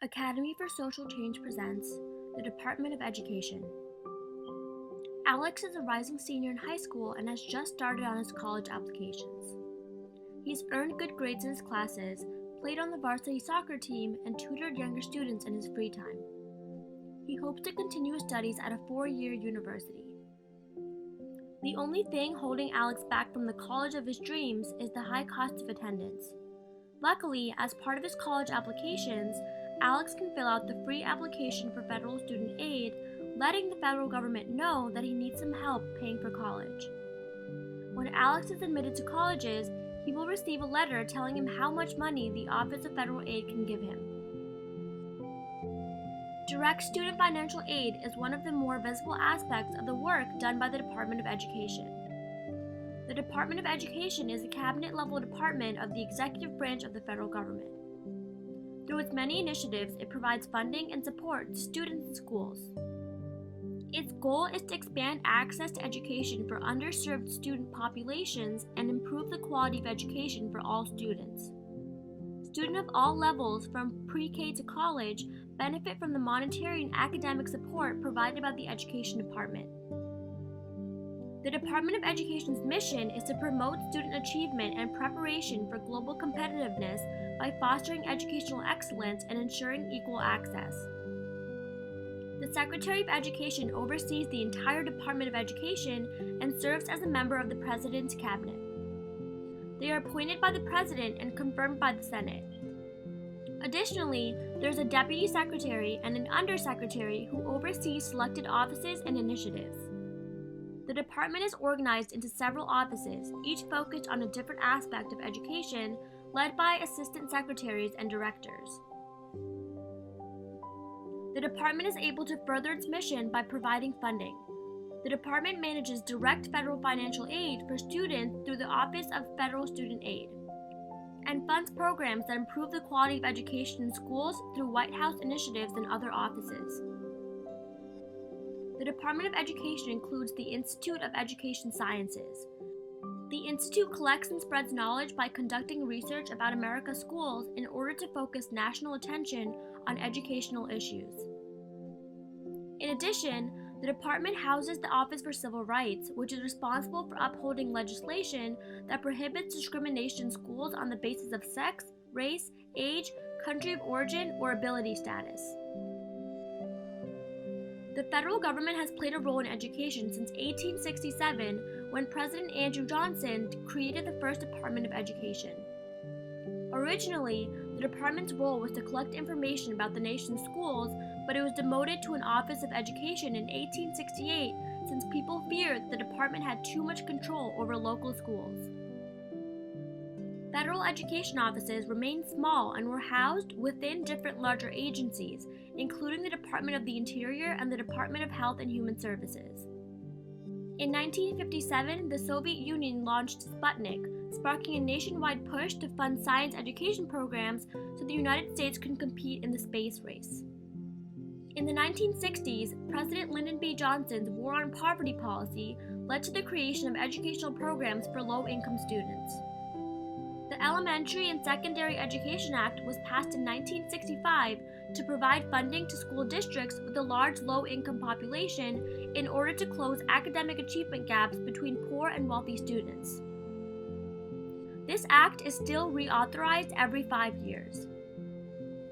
Academy for Social Change presents the Department of Education. Alex is a rising senior in high school and has just started on his college applications. He's earned good grades in his classes, played on the varsity soccer team, and tutored younger students in his free time. He hopes to continue his studies at a 4-year university. The only thing holding Alex back from the college of his dreams is the high cost of attendance. Luckily, as part of his college applications, Alex can fill out the free application for federal student aid, letting the federal government know that he needs some help paying for college. When Alex is admitted to colleges, he will receive a letter telling him how much money the Office of Federal Aid can give him. Direct student financial aid is one of the more visible aspects of the work done by the Department of Education. The Department of Education is a cabinet-level department of the executive branch of the federal government. Through its many initiatives, it provides funding and support to students and schools. Its goal is to expand access to education for underserved student populations and improve the quality of education for all students. Students of all levels, from pre-K to college, benefit from the monetary and academic support provided by the Education Department. The Department of Education's mission is to promote student achievement and preparation for global competitiveness by fostering educational excellence and ensuring equal access. The Secretary of Education oversees the entire Department of Education and serves as a member of the President's Cabinet. They are appointed by the President and confirmed by the Senate. Additionally, there is a Deputy Secretary and an Undersecretary who oversees selected offices and initiatives. The department is organized into several offices, each focused on a different aspect of education, led by Assistant Secretaries and Directors. The department is able to further its mission by providing funding. The department manages direct federal financial aid for students through the Office of Federal Student Aid, and funds programs that improve the quality of education in schools through White House initiatives and other offices. The Department of Education includes the Institute of Education Sciences. The Institute collects and spreads knowledge by conducting research about America's schools in order to focus national attention on educational issues. In addition, the department houses the Office for Civil Rights, which is responsible for upholding legislation that prohibits discrimination in schools on the basis of sex, race, age, country of origin, or ability status. The federal government has played a role in education since 1867, when President Andrew Johnson created the first Department of Education. Originally, the department's role was to collect information about the nation's schools, but it was demoted to an Office of Education in 1868 since people feared the department had too much control over local schools. Federal education offices remained small and were housed within different larger agencies, including the Department of the Interior and the Department of Health and Human Services. In 1957, the Soviet Union launched Sputnik, sparking a nationwide push to fund science education programs so the United States could compete in the space race. In the 1960s, President Lyndon B. Johnson's War on Poverty policy led to the creation of educational programs for low-income students. The Elementary and Secondary Education Act was passed in 1965 to provide funding to school districts with a large low-income population in order to close academic achievement gaps between poor and wealthy students. This act is still reauthorized every 5 years.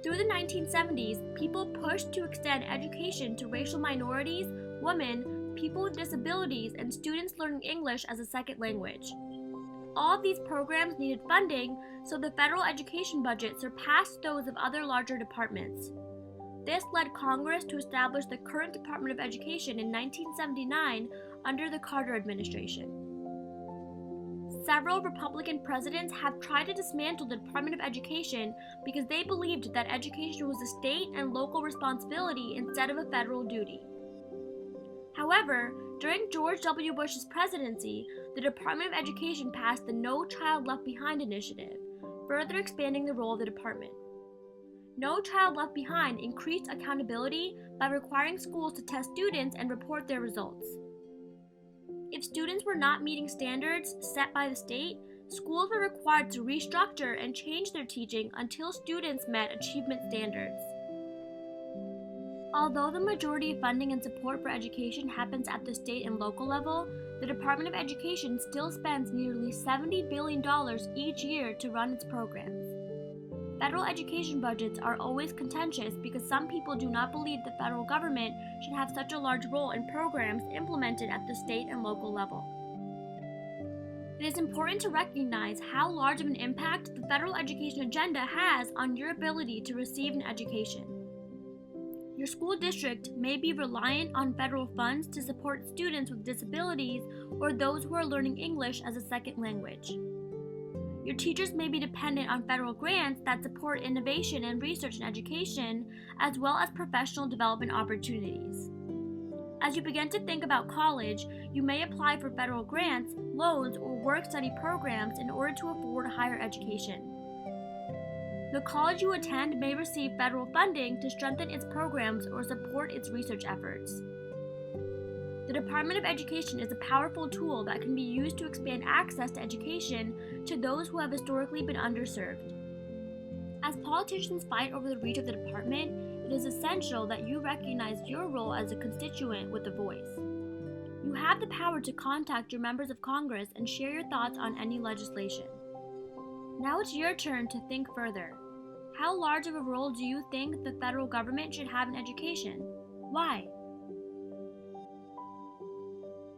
Through the 1970s, people pushed to extend education to racial minorities, women, people with disabilities, and students learning English as a second language. All of these programs needed funding, so the federal education budget surpassed those of other larger departments. This led Congress to establish the current Department of Education in 1979 under the Carter administration. Several Republican presidents have tried to dismantle the Department of Education because they believed that education was a state and local responsibility instead of a federal duty. However, during George W. Bush's presidency, the Department of Education passed the No Child Left Behind initiative, further expanding the role of the department. No Child Left Behind increased accountability by requiring schools to test students and report their results. If students were not meeting standards set by the state, schools were required to restructure and change their teaching until students met achievement standards. Although the majority of funding and support for education happens at the state and local level, the Department of Education still spends nearly $70 billion each year to run its programs. Federal education budgets are always contentious because some people do not believe the federal government should have such a large role in programs implemented at the state and local level. It is important to recognize how large of an impact the federal education agenda has on your ability to receive an education. Your school district may be reliant on federal funds to support students with disabilities or those who are learning English as a second language. Your teachers may be dependent on federal grants that support innovation and research in education, as well as professional development opportunities. As you begin to think about college, you may apply for federal grants, loans, or work-study programs in order to afford higher education. The college you attend may receive federal funding to strengthen its programs or support its research efforts. The Department of Education is a powerful tool that can be used to expand access to education to those who have historically been underserved. As politicians fight over the reach of the department, it is essential that you recognize your role as a constituent with a voice. You have the power to contact your members of Congress and share your thoughts on any legislation. Now it's your turn to think further. How large of a role do you think the federal government should have in education? Why?